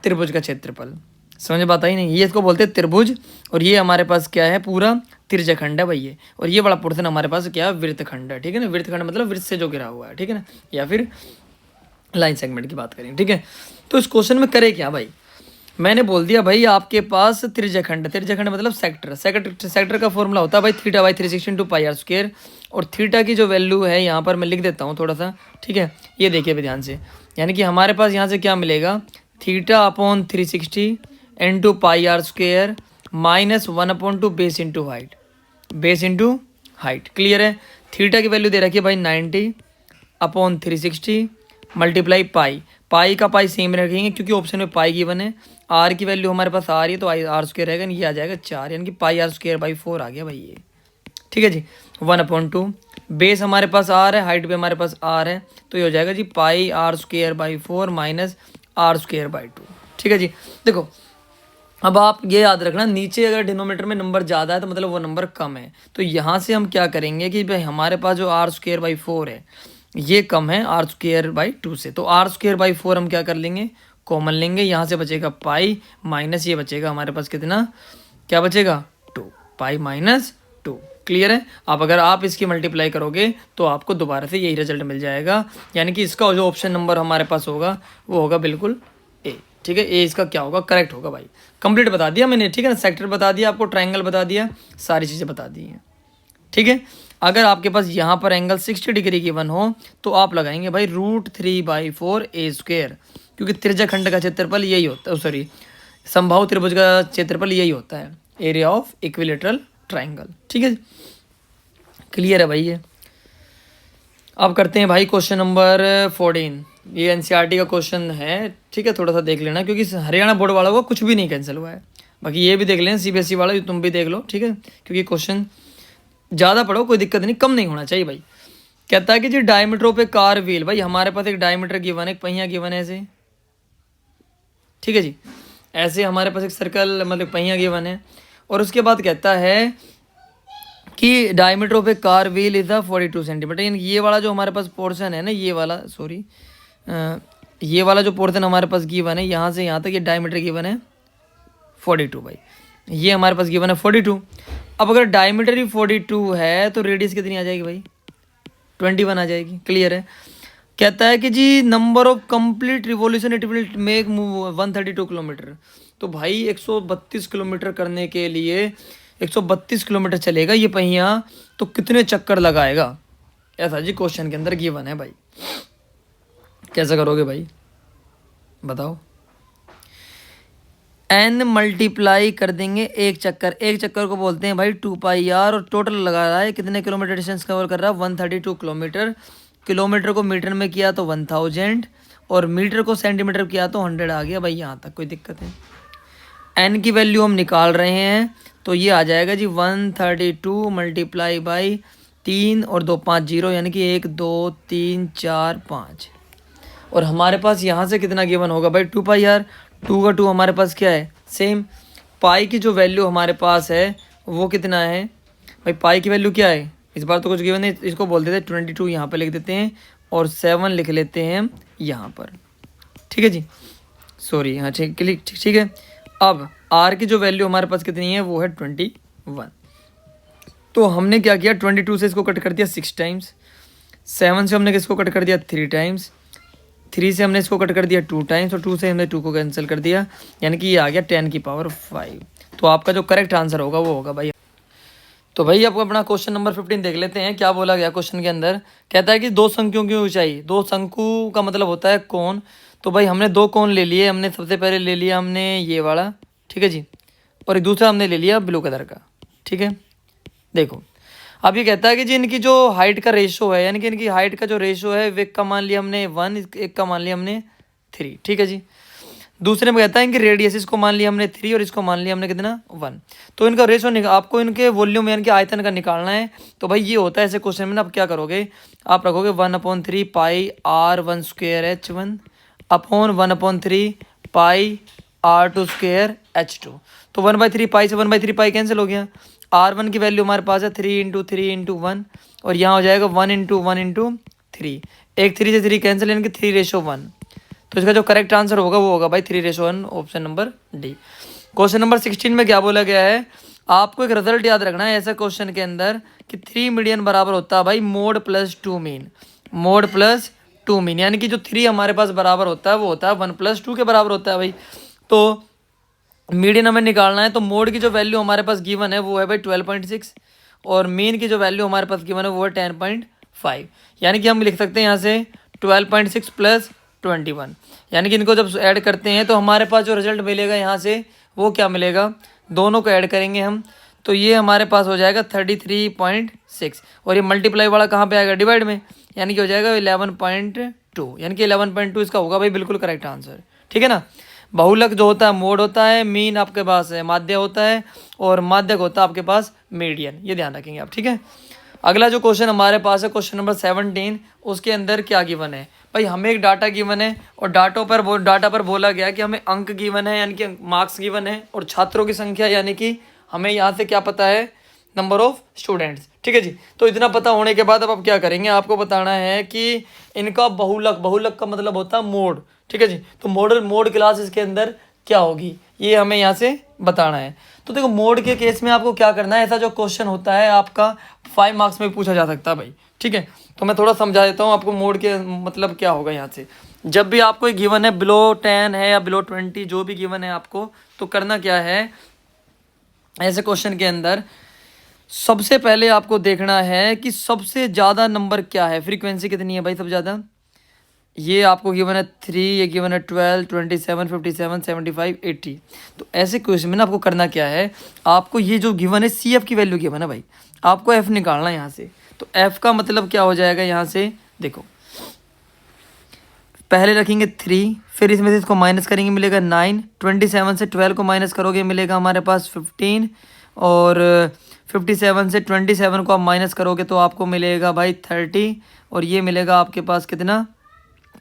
त्रिभुज का क्षेत्रफल। समझ बात आई नहीं? ये इसको बोलते हैं त्रिभुज, और ये हमारे पास क्या है? पूरा त्रिज्याखंड है भाई ये, और ये बड़ा पोर्शन हमारे पास क्या है? वृत्तखंड है। ठीक है ना? वृत्तखंड मतलब वृत्त से जो घिरा हुआ है, ठीक है ना, या फिर लाइन सेगमेंट की बात करें। ठीक है, तो इस क्वेश्चन में करे क्या भाई? मैंने बोल दिया भाई आपके पास त्रिज्यखंड, त्रिज्यखंड मतलब सेक्टर, सेक्टर का फॉर्मूला होता है भाई theta by 360 pi r square. और थीटा की जो वैल्यू है यहाँ पर मैं लिख देता हूँ थोड़ा सा, ठीक है। ये देखिए अभी ध्यान से, यानी कि हमारे पास यहाँ से क्या मिलेगा, theta upon 360 into pi r square minus 1/2 base into height, base into height. Clear है। थीटा की वैल्यू दे रखी है भाई 90 अपॉन 360 मल्टीप्लाई पाई, पाई का पाई सेम रखेंगे क्योंकि ऑप्शन में पाई गिवन है। आर की वैल्यू हमारे पास आ रही है तो आर स्क्वायर रहेगा, ये आ जाएगा 4, यानी कि पाई आर स्क्वायर बाई 4 आ गया भाई ये, ठीक है जी। 1/2 बेस हमारे पास आर है, हाइट भी हमारे पास आर है, तो ये हो जाएगा जी pi r square by 4 minus r square by 2, ठीक है जी। देखो अब आप ये याद रखना, नीचे अगर डिनोमीटर में नंबर ज़्यादा है तो मतलब वो नंबर कम है। तो यहाँ से हम क्या करेंगे कि भाई हमारे पास जो आर स्क्वायर बाई 4 है ये कम है आर स्क्वायर बाई 2 से, तो आर स्क्वायर बाई 4 हम क्या कर लेंगे, कॉमन लेंगे। यहाँ से बचेगा पाई माइनस ये बचेगा हमारे पास कितना, क्या बचेगा 2, पाई माइनस 2। क्लियर है। अब अगर आप इसकी मल्टीप्लाई करोगे तो आपको दोबारा से यही रिजल्ट मिल जाएगा, यानी कि इसका जो ऑप्शन नंबर हमारे पास होगा वो होगा बिल्कुल ए, ठीक है। ए इसका क्या होगा, करेक्ट होगा भाई। कंप्लीट बता दिया मैंने, ठीक है ना, सेक्टर बता दिया आपको, ट्रायंगल बता दिया, सारी चीज़ें बता दी हैं, ठीक है। अगर आपके पास यहाँ पर एंगल 60 डिग्री की वन हो तो आप लगाएंगे भाई √3/4 ए स्क्वायर, क्योंकि त्रिज्यखंड का क्षेत्रफल यही होता है, सॉरी समबाहु त्रिभुज का क्षेत्रफल यही होता है, एरिया ऑफ इक्विलेटरल ट्रायंगल, ठीक है। क्लियर है भाई ये। अब करते हैं भाई क्वेश्चन नंबर 14। ये एनसीईआरटी का क्वेश्चन है, ठीक है, थोड़ा सा देख लेना क्योंकि हरियाणा बोर्ड वालों को कुछ भी नहीं कैंसिल हुआ है। बाकी ये भी देख लेना सीबीएसई वाला, तुम भी देख लो, ठीक है, क्योंकि क्वेश्चन ज़्यादा पढ़ो कोई दिक्कत नहीं, कम नहीं होना चाहिए भाई। कहता है कि जी diameter of a car wheel, भाई हमारे पास एक डायमीटर गिवन है, एक पहिया गिवन है ऐसे, ठीक है जी। ऐसे हमारे पास एक सर्कल मतलब पहिया गिवन है, और उसके बाद कहता है कि diameter of a car wheel is the 42 centimetre. यानी ये वाला जो हमारे पास पोर्शन है ना, ये वाला सॉरी ये वाला जो पोर्शन हमारे पास गिवन है यहाँ से यहाँ तक, ये डायमीटर गिवन है 42 भाई, ये हमारे पास गिवन है 42। अब अगर डायमीटर ही 42 है तो रेडियस कितनी आ जाएगी भाई, 21 आ जाएगी। क्लियर है। कहता है कि जी number of complete revolution it will make move 132 kilometre. तो भाई 132 किलोमीटर करने के लिए 132 किलोमीटर चलेगा ये पहिया, तो कितने चक्कर लगाएगा, ऐसा जी क्वेश्चन के अंदर गिवन है भाई। कैसा करोगे भाई बताओ। n मल्टीप्लाई कर देंगे एक चक्कर, एक चक्कर को बोलते हैं भाई 2πr, और टोटल लगा रहा है कितने किलोमीटर डिस्टेंस कवर कर रहा है 132 किलोमीटर। किलोमीटर को मीटर में किया तो 1000, और मीटर को सेंटीमीटर किया तो 100 आ गया भाई। यहाँ तक कोई दिक्कत है। n की वैल्यू हम निकाल रहे हैं तो ये आ जाएगा जी 132 मल्टीप्लाई बाई 3 और 2 5 0, यानी कि 1 2 3 4 5। और हमारे पास यहाँ से कितना गिवन होगा भाई 2πr, 2 का 2 हमारे पास क्या है सेम। पाई की जो वैल्यू हमारे पास है वो कितना है भाई, पाई की वैल्यू क्या है, इस बार तो कुछ गिवन है, इसको बोल देते हैं 22, यहाँ पर लिख देते हैं, और 7 लिख लेते हैं यहाँ पर, ठीक है जी, सॉरी हाँ ठीक है। अब आर की जो वैल्यू हमारे पास कितनी है वो है 21। तो हमने क्या किया, 22 से इसको कट कर दिया 6 टाइम्स, 7 से हमने इसको कट कर दिया 3 टाइम्स, 3 से हमने इसको कट कर दिया 2 टाइम्स, और 2 से हमने 2 को कैंसिल कर दिया, यानी कि ये आ गया 10⁵ तो आपका जो करेक्ट आंसर होगा वो होगा भाई। तो भाई आपको अपना क्वेश्चन नंबर 15 देख लेते हैं, क्या बोला गया क्वेश्चन के अंदर। कहता है कि दो शंकुओं की ऊंचाई, दो शंकु का मतलब होता है कोण। तो भाई हमने 2 कोण ले लिए, हमने सबसे पहले ले लिया हमने ये वाला, ठीक है जी, और एक दूसरा हमने ले लिया ब्लू कलर का, ठीक है। देखो अब ये कहता है कि जी इनकी जो हाइट का रेशो है, यानी कि इनकी हाइट का जो रेशो है वे का मान लिया हमने 1, एक का मान लिया हमने 3, ठीक है जी। दूसरे में कहता है कि रेडियस, इसको मान लिया हमने 3 और इसको मान लिया हमने कितना 1। तो इनका रेशो आपको इनके वॉल्यूम यानी कि आयतन का निकालना है। तो भाई ये होता है ऐसे क्वेश्चन में ना, आप क्या करोगे, आप रखोगे 1/3 पाई r1 स्क्वायर h1 अपॉन 1/3 पाई r2 स्क्वायर h2। तो 1/3 पाई से 1/3 पाई कैंसिल हो गया। r1 की वैल्यू हमारे पास है 3 × 3 × 1, और यहाँ हो जाएगा 1 × 1 × 3, एक 3 से 3 कैंसिल, यानी कि 3:1। तो इसका जो करेक्ट आंसर होगा वो होगा भाई 3:1, option number D. Question number 16 में क्या बोला गया है, आपको एक रिजल्ट याद रखना है ऐसा क्वेश्चन के अंदर कि 3 मीडियन बराबर होता है भाई mode plus 2 mean, mode plus 2 mean, यानी कि जो 3 हमारे पास बराबर होता है वो होता है 1 + 2 के बराबर होता है भाई। तो मीडियन हमें निकालना है, तो मोड की जो वैल्यू हमारे पास गिवन है वो है भाई 12.6 और मीन की जो वैल्यू हमारे पास गिवन है वो है 10.5। यानी कि हम लिख सकते हैं यहाँ से 12.6 प्लस 21, यानी कि इनको जब ऐड करते हैं तो हमारे पास जो रिजल्ट मिलेगा यहाँ से वो क्या मिलेगा, दोनों को ऐड करेंगे हम तो ये हमारे पास हो जाएगा 33.6 और ये मल्टीप्लाई वाला कहाँ पे आएगा, डिवाइड में, यानी कि हो जाएगा 11.2, यानी कि 11.2 इसका होगा भाई बिल्कुल करेक्ट आंसर। ठीक है ना। बहुलक जो होता है मोड होता है, मीन आपके पास है माध्य होता है और माध्यक होता है आपके पास मीडियन, ये ध्यान रखेंगे आप। ठीक है। अगला जो क्वेश्चन हमारे पास है क्वेश्चन नंबर 17, उसके अंदर क्या गिवन है भाई, हमें एक डाटा गिवन है और डाटा पर बोला गया कि हमें अंक गिवन है यानी कि मार्क्स गिवन है और छात्रों की संख्या यानी कि हमें यहाँ से क्या पता है, नंबर ऑफ स्टूडेंट्स। ठीक है जी। तो इतना पता होने के बाद अब आप क्या करेंगे, आपको बताना है कि इनका बहुलक का मतलब होता है मोड। ठीक है जी। तो मोड क्लास इसके अंदर क्या होगी ये हमें यहाँ से बताना है। तो देखो मोड के केस में आपको क्या करना है, ऐसा जो क्वेश्चन होता है आपका 5 मार्क्स में पूछा जा सकता है भाई। ठीक है। तो मैं थोड़ा समझा देता हूँ आपको मोड के मतलब क्या होगा यहाँ से। जब भी आपको गिवन है बिलो 10 है या बिलो 20 जो भी गिवन है आपको, तो करना क्या है, ऐसे क्वेश्चन के अंदर सबसे पहले आपको देखना है कि सबसे ज़्यादा नंबर क्या है, फ्रीक्वेंसी कितनी है भाई सबसे ज़्यादा। ये आपको गिवन है 3, ये गिवन है 12, 27, 57, 75, 80। तो ऐसे क्वेश्चन में ना आपको करना क्या है, आपको ये जो गिवन है CF की वैल्यू गिवन है भाई, आपको F निकालना है यहाँ से। तो F का मतलब क्या हो जाएगा यहाँ से, देखो पहले रखेंगे 3, फिर इसमें से इसको माइनस करेंगे मिलेगा 9, 27 से 12 को माइनस करोगे मिलेगा हमारे पास 15 और 57 से 27 को आप माइनस करोगे तो आपको मिलेगा भाई 30 और ये मिलेगा आपके पास कितना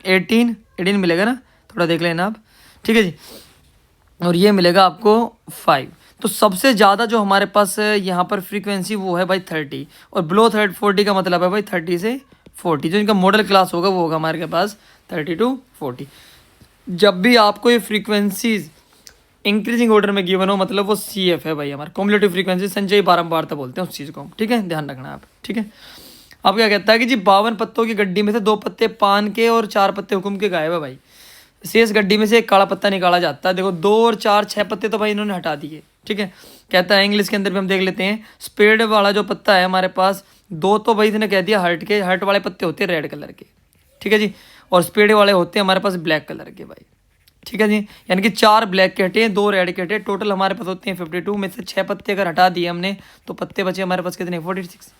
18 मिलेगा ना, थोड़ा देख लेना आप। ठीक है जी। और ये मिलेगा आपको 5। तो सबसे ज़्यादा जो हमारे पास यहाँ पर फ्रीक्वेंसी वो है भाई 30 और बिलो 40 का मतलब है भाई 30 से 40, जो इनका मॉडल क्लास होगा वो होगा हमारे पास 30 to 40। जब भी आपको ये फ्रीक्वेंसीज इंक्रीजिंग ऑर्डर में गिवन हो मतलब वो CF है भाई, हमारा कॉम्युलेटिव फ्रीक्वेंसी संचयी बारंबारता बोलते हैं उस चीज़ को। ठीक है, ध्यान रखना आप। ठीक है। अब क्या कहता है कि जी 52 पत्तों की गड्डी में से 2 पत्ते पान के और 4 पत्ते हुकुम के गायब है भाई। शेष गड्डी में से एक काला पत्ता निकाला जाता है। देखो 2 और 4 6 पत्ते तो भाई इन्होंने हटा दिए। ठीक है। कहता है इंग्लिश के अंदर भी हम देख लेते हैं, स्पेड वाला जो पत्ता है हमारे पास 2 तो भाई इसने कह दिया हर्ट वाले पत्ते होते हैं रेड कलर के। ठीक है जी। और स्पेड वाले होते हैं हमारे पास ब्लैक कलर के भाई। ठीक है जी। यानी कि 4 ब्लैक के हटे, 2 रेड के हटे, टोटल हमारे पास होते हैं 52 में से 6 पत्ते अगर हटा दिए हमने तो पत्ते बचे हमारे पास कितने 46।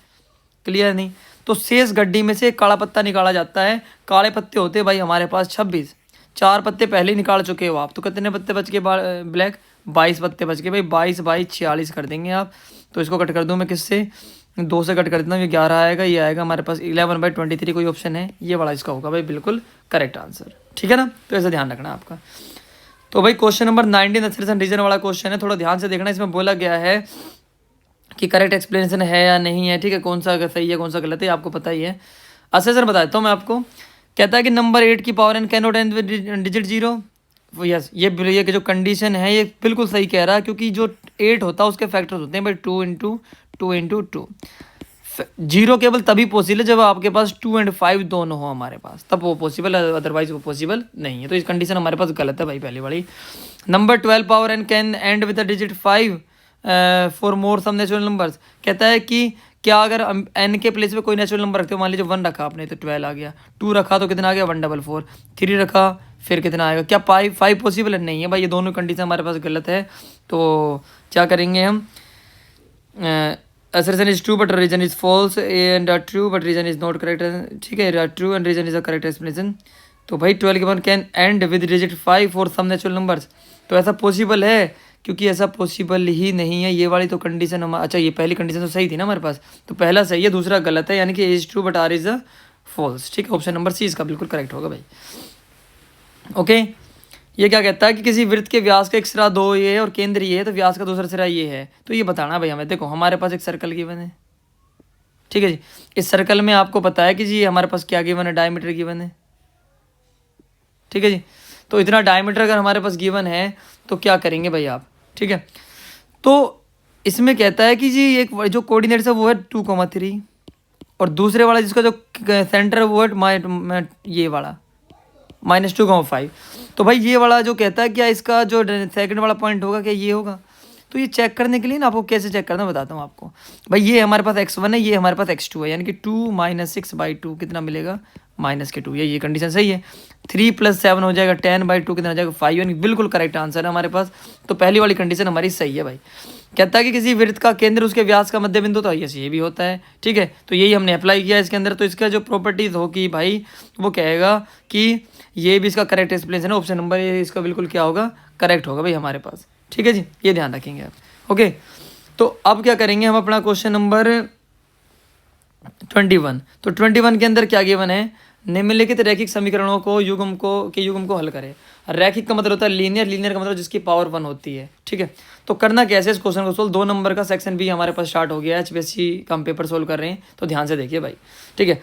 क्लियर नहीं। तो शेष गड्डी में से एक काला पत्ता निकाला जाता है। काले पत्ते होते हैं भाई हमारे पास 26, 4 पत्ते पहले ही निकाल चुके हो आप, तो कितने पत्ते बच के ब्लैक 22 पत्ते बच गए भाई। 22 बाई 46 कर देंगे आप। तो इसको कट कर दूँ मैं किससे, 2 से कट कर देता हूँ, ये 11 आएगा, ये आएगा हमारे पास 11/23 कोई ऑप्शन है, ये वाला इसका होगा भाई बिल्कुल करेक्ट आंसर। ठीक है ना। तो ऐसा ध्यान रखना आपका। तो भाई क्वेश्चन नंबर 19 असर्शन रीजन वाला क्वेश्चन है, थोड़ा ध्यान से देखना। इसमें बोला गया है कि करेक्ट एक्सप्लेनेशन है या नहीं है। ठीक है, कौन सा सही है कौन सा गलत है आपको पता ही है। असर्शन बता देता हूँ मैं आपको। कहता है कि नंबर 8 की power n can not and with digit 0। Yes, ये जो कंडीशन है ये बिल्कुल सही कह रहा है, क्योंकि जो 8 होता है उसके फैक्टर्स होते हैं भाई 2 × 2 × 2। 0 केवल तभी पॉसिबल है जब आपके पास 2 और 5 दोनों हो हमारे पास, तब वो पॉसिबल है, अदरवाइज वो पॉसिबल नहीं है। तो इस कंडीशन हमारे पास गलत है भाई पहली वाली। Number 12 power n can end with digit 5 for more some natural numbers. कहता है कि क्या अगर n के प्लेस पे कोई नेचुरल नंबर रखते हो, मान लीजिए 1 रखा आपने तो 12 आ गया, 2 रखा तो कितना आ गया 144, 3 रखा फिर कितना आएगा, क्या 5 पॉसिबल है? नहीं है भाई, ये दोनों कंडीशन हमारे पास गलत है। तो क्या करेंगे हम, assertion is true but reason is false and true but reason is not correct। ठीक है, true and reason is a correct explanation। तो भाई 12 के बाद can end with digit 5 for some natural numbers. तो ऐसा पॉसिबल है, क्योंकि ऐसा पॉसिबल ही नहीं है। ये वाली तो कंडीशन हम, अच्छा ये पहली कंडीशन तो सही थी ना हमारे पास, तो पहला सही है दूसरा गलत है, यानी कि is true but R is a false. ठीक है, ऑप्शन नंबर सी इसका बिल्कुल करेक्ट होगा भाई। ओके। ये क्या कहता है कि किसी वृत्त के व्यास का एक सिरा 2 ये है और केंद्र ये है, तो व्यास का दूसरा सिरा ये है। तो ये बताना भाई हमें। देखो हमारे पास एक सर्कल गिवन है। ठीक है जी। इस सर्कल में आपको पता है कि जी हमारे पास क्या गिवन है, डायमीटर गिवन है। ठीक है जी। तो इतना डायमीटर अगर हमारे पास गिवन है तो क्या करेंगे भाई आप। ठीक है। तो इसमें कहता है कि जी एक जो कोऑर्डिनेट्स है वो है 2,3 और दूसरे वाला जिसका जो सेंटर है वो है ये वाला -2,5। तो भाई ये वाला जो कहता है क्या इसका जो सेकंड वाला पॉइंट होगा क्या ये होगा। तो ये चेक करने के लिए ना आपको कैसे चेक करना बताता हूँ आपको। भाई ये हमारे पास x1 है, ये हमारे पास x2 है, यानी कि 2 - 6/2 कितना मिलेगा -2। ये कंडीशन सही है। 3 + 7 हो जाएगा 10/2 कितना हो जाएगा 5, यानी बिल्कुल करेक्ट आंसर है हमारे पास। तो पहली वाली कंडीशन हमारी सही है भाई। कहता है कि किसी वृत्त का केंद्र उसके व्यास का मध्य बिंदु, तो ये भी होता है, ठीक है। तो यही हमने अप्लाई किया इसके अंदर। तो इसका जो प्रॉपर्टीज होगी भाई वो कहेगा कि ये भी इसका करेक्ट एक्सप्लेनेशन है। ऑप्शन नंबर ये इसका बिल्कुल क्या होगा, करेक्ट होगा भाई हमारे पास, ठीक है जी। ये ध्यान रखेंगे आप, ओके। तो अब क्या करेंगे हम अपना क्वेश्चन नंबर 21। तो 21 के अंदर क्या गिवन है, निम्नलिखित रैखिक समीकरणों को युग्म को हल करें। रैखिक का मतलब होता है लीनियर, लीनियर का मतलब जिसकी पावर 1 होती है, ठीक है। तो करना कैसे इस क्वेश्चन को सोल्व। 2 नंबर का सेक्शन भी हमारे पास स्टार्ट हो गया है, HPSC का हम पेपर सोल्व कर रहे हैं, तो ध्यान से देखिए भाई, ठीक है।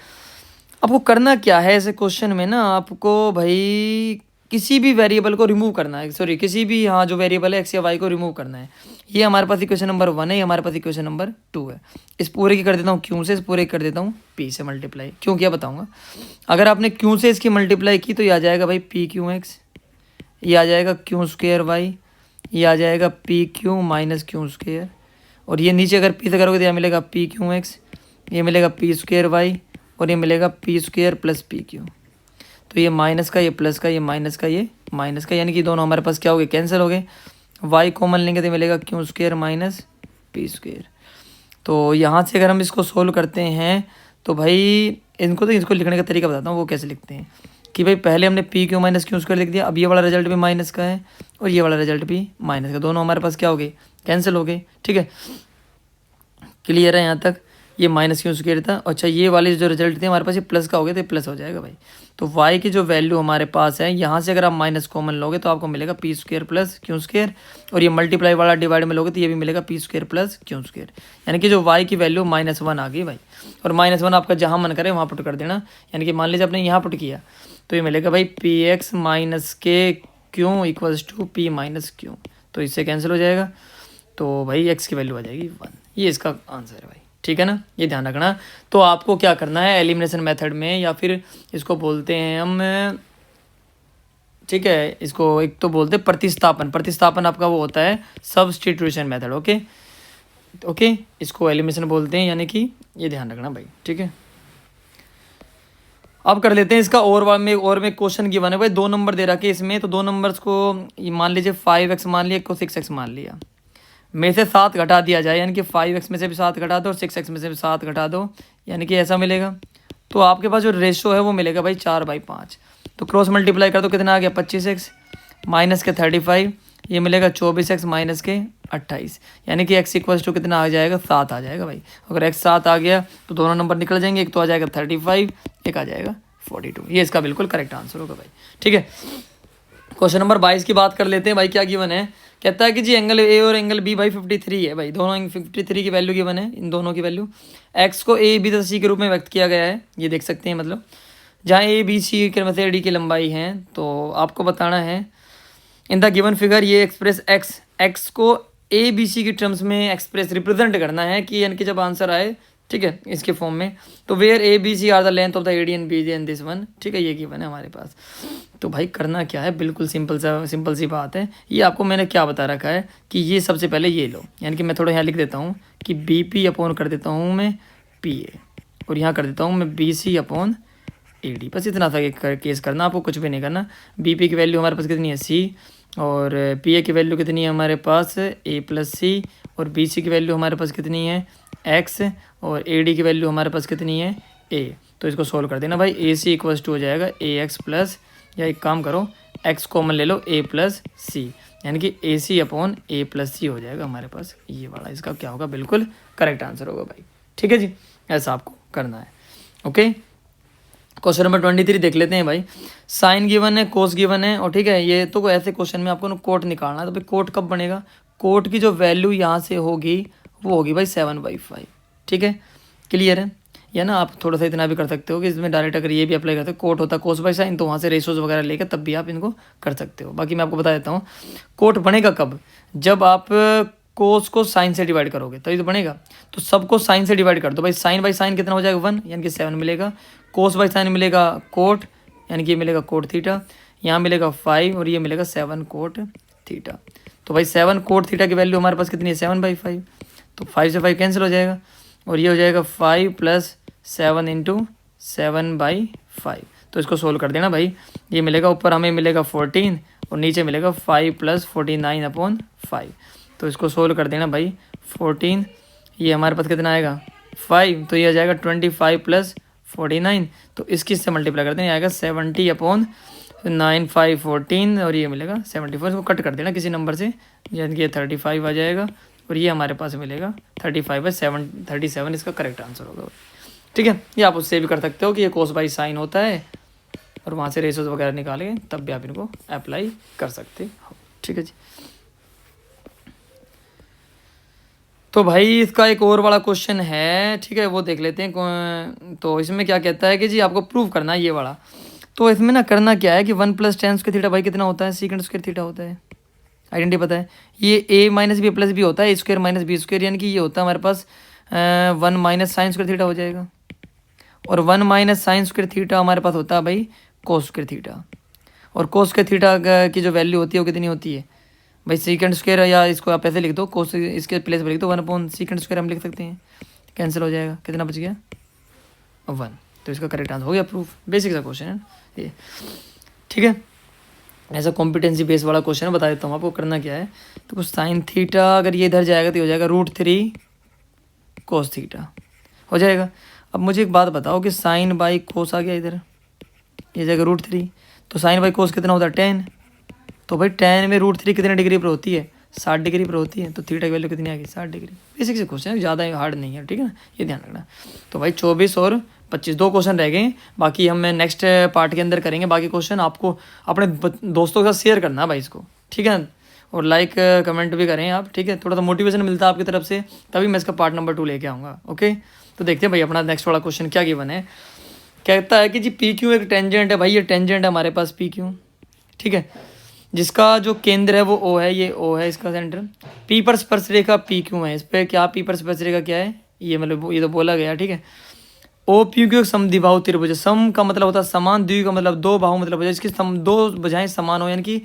आपको करना क्या है ऐसे क्वेश्चन में ना, आपको भाई किसी भी वेरिएबल को रिमूव करना है, सॉरी किसी भी जो वेरिएबल है x या y को रिमूव करना है। ये हमारे पास इक्वेशन नंबर 1 है, ये हमारे पास इक्वेशन नंबर 2 है। इस पूरे की कर देता हूँ q से, इस पूरे की कर देता हूँ p से मल्टीप्लाई। क्यों किया बताऊँगा। अगर आपने q से इसकी मल्टीप्लाई की तो ये आ जाएगा भाई PQX, ये आ जाएगा Q²y, ये आ जाएगा PQ - Q², और ये नीचे अगर p से करोगे तो यह मिलेगा PQX, ये मिलेगा P²y, और ये मिलेगा P² + PQ। तो ये माइनस का, ये प्लस का, ये माइनस का, ये माइनस का, यानी कि दोनों हमारे पास क्या हो गए, कैंसिल हो गए। y कॉमन लेंगे तो मिलेगा Q² - P²। तो यहाँ से अगर हम इसको सोल्व करते हैं तो भाई इसको लिखने का तरीका बताता हूँ वो कैसे लिखते हैं। कि भाई पहले हमने PQ - Q² लिख दिया, अब ये वाला रिजल्ट भी माइनस का है और ये वाला रिजल्ट भी माइनस का, दोनों हमारे पास क्या हो गए, कैंसिल हो गए, ठीक है। क्लियर है यहाँ तक। ये -Q² था। अच्छा ये वाले जो रिजल्ट थे हमारे पास ये प्लस का हो गया, तो प्लस हो जाएगा भाई। तो y की जो वैल्यू हमारे पास है यहाँ से अगर आप माइनस कॉमन लोगे तो आपको मिलेगा P² + Q², और ये मल्टीप्लाई वाला डिवाइड में लोगे तो ये भी मिलेगा P² + Q²। यानी कि जो y की वैल्यू -1 आ गई भाई, और -1 आपका जहाँ मन करे वहाँ पुट कर देना। यानी कि मान लीजिए आपने यहाँ पुट किया तो ये मिलेगा भाई Px - KQ = P - Q, तो इससे कैंसिल हो जाएगा। तो भाई x की वैल्यू आ जाएगी 1। ये इसका आंसर है भाई, ठीक है ना, ये ध्यान रखना। तो आपको क्या करना है एलिमिनेशन मेथड में, या फिर इसको बोलते हैं हम, ठीक है, इसको एक तो बोलते हैं प्रतिस्थापन। प्रतिस्थापन आपका वो होता है सब्स्टिट्यूशन मेथड, ओके ओके, इसको एलिमिनेशन बोलते हैं, यानी कि ये ध्यान रखना भाई, ठीक है। अब कर लेते हैं इसका और में क्वेश्चन गिवन है भाई, 2 नंबर दे रखे इसमें। तो 2 नंबर्स को मान लीजिए 5x मान लिया, को 6x मान लिया, में से 7 घटा दिया जाए, यानी कि 5x में से भी 7 घटा दो और 6x में से भी 7 घटा दो, यानी कि ऐसा मिलेगा। तो आपके पास जो रेशो है वो मिलेगा भाई 4/5। तो क्रॉस मल्टीप्लाई कर दो, कितना आ गया 25x माइनस के 35, ये मिलेगा 24x माइनस के 28, यानी कि x = कितना आ जाएगा 7 आ जाएगा भाई। अगर x 7 आ गया तो दोनों नंबर निकल जाएंगे, एक तो आ जाएगा 35, एक आ जाएगा 42। ये इसका बिल्कुल करेक्ट आंसर होगा भाई, ठीक है। क्वेश्चन नंबर 22 की बात कर लेते हैं भाई। क्या गिवन है, कहता है कि जी एंगल ए और एंगल बी भाई 53 है भाई, दोनों 53 की वैल्यू गिवन है, इन दोनों की वैल्यू। एक्स को ए बी तथा सी के रूप में व्यक्त किया गया है, ये देख सकते हैं, मतलब जहाँ ए बी सी के मतलब डी की लंबाई है। तो आपको बताना है इन द गिवन फिगर ये एक्सप्रेस एक्स को ए बी सी की टर्म्स में एक्सप्रेस रिप्रेजेंट करना है, कि यानी कि जब आंसर आए, ठीक है, इसके फॉर्म में। तो where A B C are the length of the A D and B D and this one, ठीक है, ये गिवन है हमारे पास। तो भाई करना क्या है, बिल्कुल सिंपल सी बात है। ये आपको मैंने क्या बता रखा है कि ये सबसे पहले ये लो, यानी कि मैं थोड़ा यहाँ लिख देता हूँ कि बी पी अपॉन कर देता हूँ मैं पी ए, और यहाँ कर देता हूँ मैं B C upon A D. बस इतना सा केस करना, आपको कुछ भी नहीं करना। बी पी की वैल्यू हमारे पास कितनी है सी, और पी ए की वैल्यू कितनी है हमारे पास ए प्लस सी, और बी सी की वैल्यू हमारे पास कितनी है एक्स, और ए डी की वैल्यू हमारे पास कितनी है ए। तो इसको सोल्व कर देना भाई। ए सी = हो जाएगा ए एक्स प्लस, या एक काम करो एक्स कॉमन ले लो ए प्लस सी, यानी कि ए सी अपॉन ए प्लस सी हो जाएगा हमारे पास। ये वाला इसका क्या होगा, बिल्कुल करेक्ट आंसर होगा भाई, ठीक है जी। ऐसा आपको करना है, ओके। क्वेश्चन नंबर 23 देख लेते हैं भाई। साइन गिवन है, कोस गिवन है, और ठीक है, ये तो ऐसे क्वेश्चन में आपको कोट निकालना है। तो भाई कोट कब बनेगा, कोट की जो वैल्यू यहाँ से होगी वो होगी भाई 7/5, ठीक है, क्लियर है। या ना आप थोड़ा सा इतना भी कर सकते हो कि इसमें डायरेक्ट अगर ये भी अप्लाई करते हो, कोट होता है कोस बाई साइन, तो वहाँ से रेशोज वगैरह लेकर तब भी आप इनको कर सकते हो। बाकी मैं आपको बता देता हूँ कोट बनेगा कब, जब आप कोस को साइन से डिवाइड करोगे तभी तो बनेगा। तो सबको साइन से डिवाइड कर दो भाई, साइन बाई साइन कितना हो जाएगा 1, यानी कि 7 मिलेगा। कोस बाई साइन मिलेगा कोट, यानी कि ये मिलेगा कोट थीटा, यहाँ मिलेगा 5 और ये मिलेगा 7 कोट थीटा। तो भाई 7 कोट थीटा की वैल्यू हमारे पास कितनी है 7/5, तो 5 से 5 कैंसिल हो जाएगा और ये हो जाएगा 5 + 7 × 7/5। तो इसको सोल्व कर देना भाई, ये मिलेगा ऊपर हमें मिलेगा 14 और नीचे मिलेगा 5 + 49/5। तो इसको सोल्व कर देना भाई 14, ये हमारे पास कितना आएगा 5, तो ये आ जाएगा 25 + 49, तो इसकी से मल्टीप्लाई कर देना, आएगा 70/9 5 14 और ये मिलेगा 74। इसको कट कर देना किसी नंबर से, यानी कि ये 35 आ जाएगा और ये हमारे पास मिलेगा 35/37 इसका करेक्ट आंसर होगा। ठीक है, ये आप उससे भी कर सकते हो कि ये कोस बाई साइन होता है और वहाँ से रेशोज वगैरह निकालेंगे तब भी आप इनको अप्लाई कर सकते हो। ठीक है जी, तो भाई इसका एक और वाला क्वेश्चन है, ठीक है, वो देख लेते हैं। तो इसमें क्या कहता है कि जी आपको प्रूव करना है ये वाला। तो इसमें ना करना क्या है कि 1 + tan स्क्वायर थीटा भाई कितना होता है सेकंड स्क्वायर थीटा होता है, आइडेंटिटी पता है। ये a - b + b होता है, a² - b², यानी कि ये होता है हमारे पास 1 - sin स्क्वायर थीटा हो जाएगा और 1 - sin स्क्वायर थीटा हमारे पास होता है भाई कोस स्क्वायर थीटा। और कोस स्क्वायर थीटा की जो वैल्यू होती है वो कितनी होती है भाई सेकंड स्क्वायर, या इसको आप ऐसे लिख दो कोस, इसके प्लेस पर लिख दो 1/sec² हम लिख सकते हैं, कैंसिल हो जाएगा, कितना बच गया 1। तो इसका करेक्ट आंसर हो गया प्रूफ। बेसिक सा क्वेश्चन है ये, ठीक है, ऐसा कॉम्पिटेंसी बेस वाला क्वेश्चन है। बता देता हूँ आपको करना क्या है। तो कुछ साइन थीटा अगर ये इधर जाएगा तो हो जाएगा √3 कोस थीटा हो जाएगा। अब मुझे एक बात बताओ कि साइन बाई कोस आ गया इधर, ये जाएगा √3, तो साइन बाई कोस कितना होता है 10, तो भाई 10 में √3 कितने डिग्री पर होती है 60 डिग्री पर होती है, तो थीटा की वैल्यू कितनी आ गई 60 डिग्री। बेसिक से क्वेश्चन है, ज़्यादा हार्ड नहीं है, ठीक है ना, ये ध्यान रखना। तो भाई 24 और 25 2 क्वेश्चन रह गए, बाकी हम नेक्स्ट पार्ट के अंदर करेंगे बाकी क्वेश्चन। आपको अपने दोस्तों के साथ शेयर करना है भाई इसको, ठीक है, और लाइक कमेंट भी करें आप, ठीक है, थोड़ा सा मोटिवेशन मिलता है आपकी तरफ से, तभी मैं इसका पार्ट नंबर 2 लेके आऊँगा। ओके, तो देखते हैं भाई अपना नेक्स्ट वाला क्वेश्चन क्या गिवन है। कहता है कि जी PQ एक टेंजेंट है, भाई ये टेंजेंट है हमारे पास PQ, ठीक है, जिसका जो केंद्र है वो O है, ये O है इसका सेंटर, P पर स्पर्शरेखा PQ है, इस पर क्या P पर स्पर्शरेखा क्या है, ये मतलब ये तो बोला गया, ठीक है। OPQ एक समद्विबाहु त्रिभुज, सम का मतलब होता है समान, द्वि का मतलब दो, बाहु मतलब हो जाए इसकी दो भुजाएं समान हो, यानी कि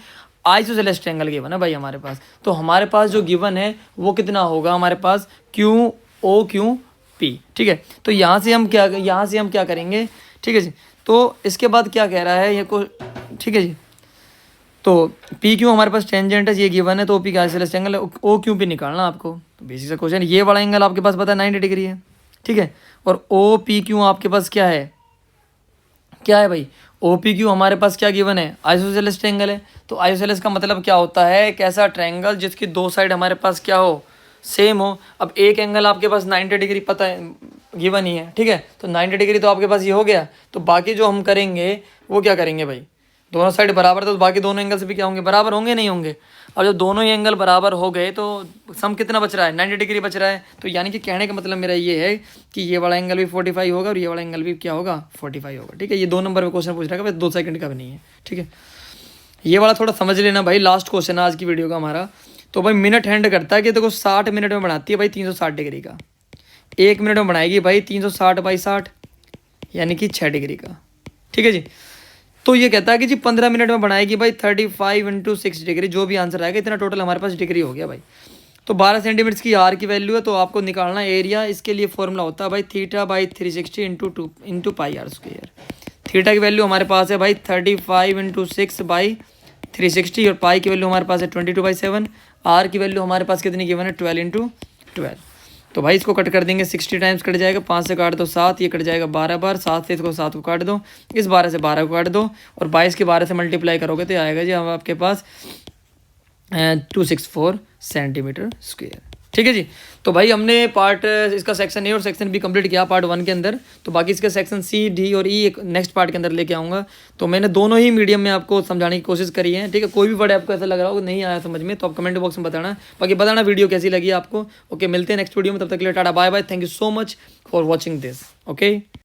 आइसोसेलेस ट्रायंगल गिवन है भाई हमारे पास। तो हमारे पास जो गिवन है वो कितना होगा हमारे पास QOQP, ठीक है। तो यहाँ से हम क्या करेंगे, ठीक है जी। तो इसके बाद क्या कह रहा है ये को, ठीक है जी, तो PQ हमारे पास टेंजेंट है, ये गिवन है, तो OP का आइसोसेलेस ट्रायंगल है, OQP निकालना आपको। तो बेसिक सा क्वेश्चन, ये वाला एंगल आपके पास पता है 90 डिग्री है, ठीक है, और OPQ आपके पास क्या है भाई, OPQ हमारे पास क्या गिवन है आइसोसेलेस ट्रायंगल है। तो आइसोसेलेस का मतलब क्या होता है, एक ऐसा ट्रायंगल जिसकी दो साइड हमारे पास क्या हो सेम हो। अब एक एंगल आपके पास 90 डिग्री पता है गिवन ही है, ठीक है, तो 90 डिग्री तो आपके पास ये हो गया। तो बाकी जो हम करेंगे वो क्या करेंगे भाई, दोनों साइड बराबर, तो बाकी दोनों एंगल से भी क्या होंगे बराबर होंगे, नहीं होंगे। और जब दोनों ही एंगल बराबर हो गए तो सम कितना बच रहा है 90 डिग्री बच रहा है। तो यानी कि कहने का मतलब मेरा ये है कि ये वाला एंगल भी 45 होगा और ये वाला एंगल भी क्या होगा 45 होगा, ठीक है। ये 2 नंबर में क्वेश्चन पूछ रहा है, 2 सेकंड का भी नहीं है, ठीक है। ये वाला थोड़ा समझ लेना भाई, लास्ट क्वेश्चन है आज की वीडियो का हमारा। तो भाई मिनट हैंड करता है कि देखो 60 मिनट में बनाती है भाई 360 डिग्री का, 1 मिनट में बनाएगी भाई 360/60 यानी कि 6 डिग्री का, ठीक है जी। तो ये कहता है कि जी 15 मिनट में बनाएगी भाई 35 × 6 डिग्री, जो भी आंसर आएगा इतना टोटल हमारे पास डिग्री हो गया भाई। तो 12 सेंटीमीटर की R की वैल्यू है, तो आपको निकालना एरिया। इसके लिए फॉर्मूला होता है भाई θ/360 × πr²। थीटा की वैल्यू हमारे पास है भाई 35 × 6/360 और पाई की वैल्यू हमारे पास है 22/7। R की वैल्यू हमारे पास कितनी गिवन है 12 × 12। तो भाई इसको कट कर देंगे, 60 टाइम्स कट जाएगा, 5 से काट दो 7, ये कट जाएगा 12 बार, 7 से इसको 7 को काट दो, इस 12 से 12 को काट दो और 22 के 12 से मल्टीप्लाई करोगे तो आएगा जी हम आपके पास 264 सेंटीमीटर स्क्वायर, ठीक है जी। तो भाई हमने पार्ट इसका सेक्शन ए और सेक्शन बी कंप्लीट किया पार्ट 1 के अंदर। तो बाकी इसके सेक्शन सी, डी और ई एक नेक्स्ट पार्ट के अंदर लेके आऊँगा। तो मैंने दोनों ही मीडियम में आपको समझाने की कोशिश करी है, ठीक है। कोई भी वर्ड आपको ऐसा लग रहा हो नहीं आया समझ में तो आप कमेंट बॉक्स में बताना, बाकी बताना वीडियो कैसी लगी आपको। ओके, मिलते हैं नेक्स्ट वीडियो में, तब तक के लिए tata bye bye, thank you so much for watching this. Okay.